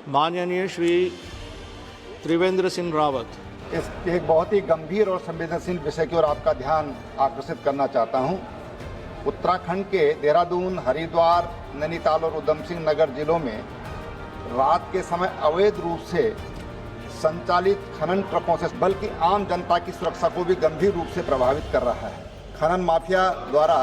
माननीय श्री त्रिवेंद्र सिंह रावत। इस एक बहुत ही गंभीर और संवेदनशील विषय की ओर आपका ध्यान आकर्षित करना चाहता हूं। उत्तराखंड के देहरादून, हरिद्वार, नैनीताल और उधम सिंह नगर जिलों में रात के समय अवैध रूप से संचालित खनन ट्रकों से बल्कि आम जनता की सुरक्षा को भी गंभीर रूप से प्रभावित कर रहा है। खनन माफिया द्वारा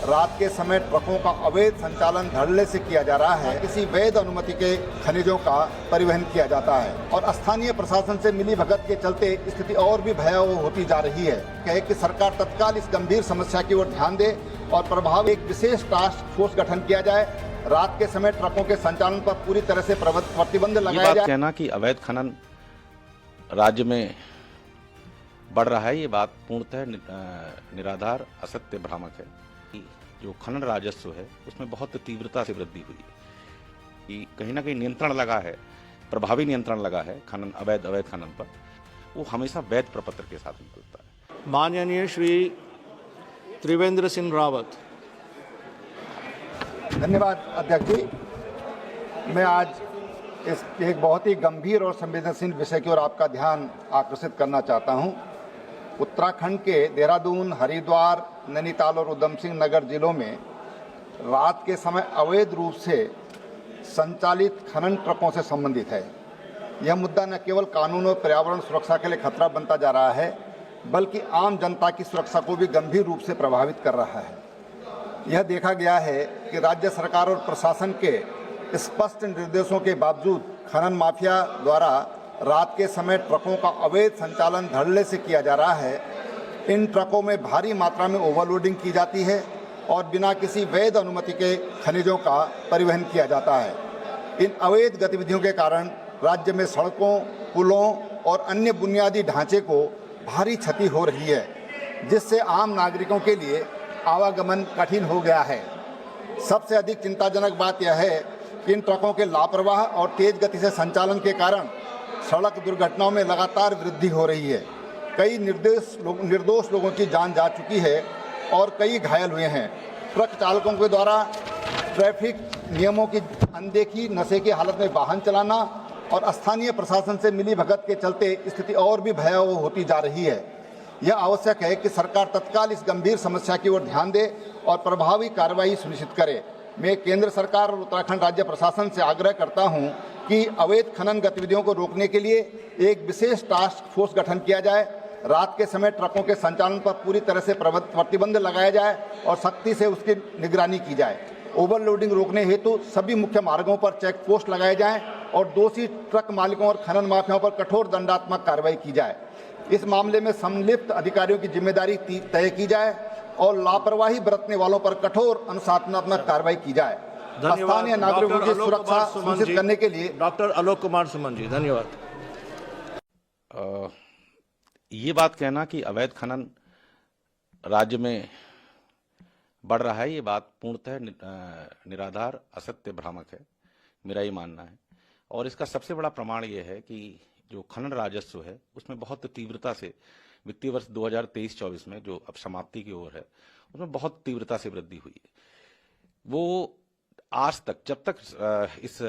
रात के समय ट्रकों का अवैध संचालन धड़ल्ले से किया जा रहा है। किसी वैध अनुमति के खनिजों का परिवहन किया जाता है और स्थानीय प्रशासन से मिली भगत के चलते स्थिति और भी भयावह होती जा रही है। कहे कि सरकार तत्काल इस गंभीर समस्या की ओर ध्यान दे और प्रभावी एक विशेष टास्क फोर्स गठन किया जाए। रात के समय ट्रकों के संचालन पर पूरी तरह से प्रतिबंध लगाया जाए। कहना कि अवैध खनन राज्य में बढ़ रहा है, ये बात पूर्णतः निराधार, असत्य, भ्रामक है। जो खनन राजस्व है उसमें बहुत तीव्रता से वृद्धि हुई है कि कहीं ना कहीं नियंत्रण लगा है, प्रभावी नियंत्रण लगा है खनन अवैध खनन पर। वो हमेशा वैध प्रपत्र के साथ निकलता है। माननीय श्री त्रिवेंद्र सिंह रावत। धन्यवाद अध्यक्ष जी। मैं आज इस एक बहुत ही गंभीर और संवेदनशील विषय की ओर आपका ध्यान आकर्षित करना चाहता हूं। उत्तराखंड के देहरादून, हरिद्वार, नैनीताल और उधम सिंह नगर जिलों में रात के समय अवैध रूप से संचालित खनन ट्रकों से संबंधित है। यह मुद्दा न केवल कानून और पर्यावरण सुरक्षा के लिए खतरा बनता जा रहा है, बल्कि आम जनता की सुरक्षा को भी गंभीर रूप से प्रभावित कर रहा है। यह देखा गया है कि राज्य सरकार और प्रशासन के स्पष्ट निर्देशों के बावजूद खनन माफिया द्वारा रात के समय ट्रकों का अवैध संचालन धड़ल्ले से किया जा रहा है। इन ट्रकों में भारी मात्रा में ओवरलोडिंग की जाती है और बिना किसी वैध अनुमति के खनिजों का परिवहन किया जाता है। इन अवैध गतिविधियों के कारण राज्य में सड़कों, पुलों और अन्य बुनियादी ढांचे को भारी क्षति हो रही है, जिससे आम नागरिकों के लिए आवागमन कठिन हो गया है। सबसे अधिक चिंताजनक बात यह है कि इन ट्रकों के लापरवाह और तेज गति से संचालन के कारण सड़क दुर्घटनाओं में लगातार वृद्धि हो रही है। कई निर्दोष लोगों की जान जा चुकी है और कई घायल हुए हैं। ट्रक चालकों के द्वारा ट्रैफिक नियमों की अनदेखी, नशे की हालत में वाहन चलाना और स्थानीय प्रशासन से मिली भगत के चलते स्थिति और भी भयावह होती जा रही है। यह आवश्यक है कि सरकार तत्काल इस गंभीर समस्या की ओर ध्यान दे और प्रभावी कार्रवाई सुनिश्चित करे। मैं केंद्र सरकार और उत्तराखंड राज्य प्रशासन से आग्रह करता हूं कि अवैध खनन गतिविधियों को रोकने के लिए एक विशेष टास्क फोर्स गठन किया जाए। रात के समय ट्रकों के संचालन पर पूरी तरह से प्रतिबंध लगाया जाए और सख्ती से उसकी निगरानी की जाए। ओवरलोडिंग रोकने हेतु सभी मुख्य मार्गों पर चेक पोस्ट लगाए जाएं और दोषी ट्रक मालिकों और खनन माफियाओं पर कठोर दंडात्मक कार्रवाई की जाए। इस मामले में संलिप्त अधिकारियों की जिम्मेदारी तय की जाए और लापरवाही बरतने वालों पर कठोर अनुशासनात्मक कार्रवाई की जाए। स्थानीय नागरिकों की सुरक्षा सुनिश्चित करने के लिए डॉक्टर आलोक कुमार सुमन जी, धन्यवाद। ये बात कहना कि अवैध खनन राज्य में बढ़ रहा है, ये बात पूर्णतः निराधार, असत्य, भ्रामक है। मेरा ये मानना है। और इसका सबसे बड़ा प्रमाण ये है कि जो खनन राजस्व है उसमें बहुत तीव्रता से वित्तीय वर्ष 2023-24 में जो अब समाप्ति की ओर है उसमें बहुत तीव्रता से वृद्धि हुई है। वो आज तक, जब तक इस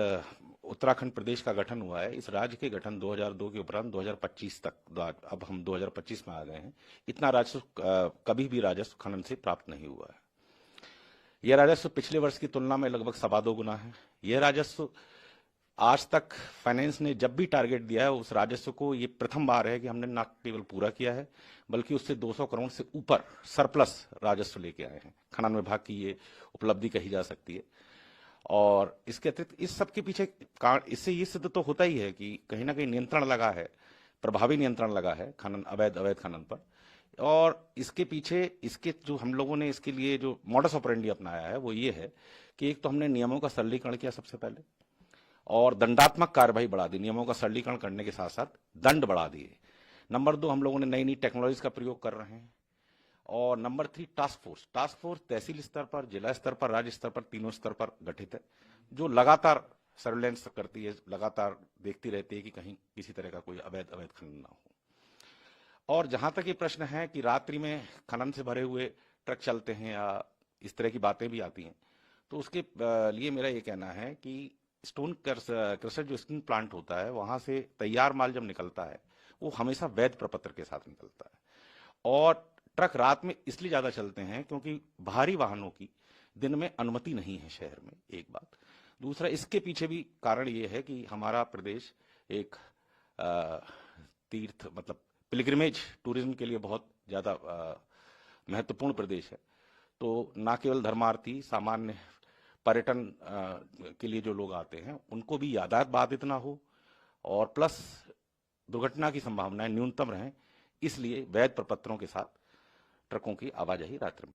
उत्तराखंड प्रदेश का गठन हुआ है, इस राज्य के गठन 2002 के उपरांत 2025 तक, अब हम 2025 में आ गए हैं, इतना राजस्व कभी भी राजस्व खनन से प्राप्त नहीं हुआ है। यह राजस्व पिछले वर्ष की तुलना में लगभग 2.25 गुना है। यह राजस्व आज तक फाइनेंस ने जब भी टारगेट दिया है उस राजस्व को, ये प्रथम बार है कि हमने न केवल पूरा किया है बल्कि उससे 200 करोड़ से ऊपर सरप्लस राजस्व लेके आए हैं। खनन विभाग की ये उपलब्धि कही जा सकती है। और इसके अतिरिक्त इस सब के पीछे इससे ये सिद्ध तो होता ही है कि कहीं ना कहीं नियंत्रण लगा है, प्रभावी नियंत्रण लगा है खनन अवैध खनन पर। और इसके पीछे इसके जो हम लोगों ने इसके लिए जो मॉडस ऑपरेंडी अपनाया है वो ये है कि एक तो हमने नियमों का सरलीकरण किया सबसे पहले और दंडात्मक कार्रवाई बढ़ा दी। नियमों का सरलीकरण करने के साथ साथ दंड बढ़ा दिए। नंबर 2, हम लोगों ने नई टेक्नोलॉजीज का प्रयोग कर रहे हैं। और नंबर 3, टास्क फोर्स तहसील स्तर पर, जिला स्तर पर, राज्य स्तर पर, तीनों स्तर पर गठित है, जो लगातार सर्वेलेंस करती है, लगातार देखती रहती है कि कहीं किसी तरह का कोई अवैध खनन ना हो। और जहां तक ये प्रश्न है कि रात्रि में खनन से भरे हुए ट्रक चलते हैं या इस तरह की बातें भी आती हैं, तो उसके लिए मेरा ये कहना है कि स्टोन क्रशर जो स्टील प्लांट होता है, वहां से तैयार माल जब निकलता है वो हमेशा वैध प्रपत्र के साथ निकलता है। और ट्रक रात में इसलिए ज्यादा चलते हैं क्योंकि भारी वाहनों की दिन में अनुमति नहीं है शहर में, एक बात। दूसरा, इसके पीछे भी कारण ये है कि हमारा प्रदेश एक तीर्थ मतलब पिलग्रिमेज टूरिज्म के लिए बहुत ज्यादा महत्वपूर्ण प्रदेश है। तो ना केवल धर्मार्थी, सामान्य पर्यटन के लिए जो लोग आते हैं उनको भी यातायात बाधित ना हो और प्लस दुर्घटना की संभावनाएं न्यूनतम रहें, इसलिए वैध प्रपत्रों के साथ ट्रकों की आवाजाही रात्रि में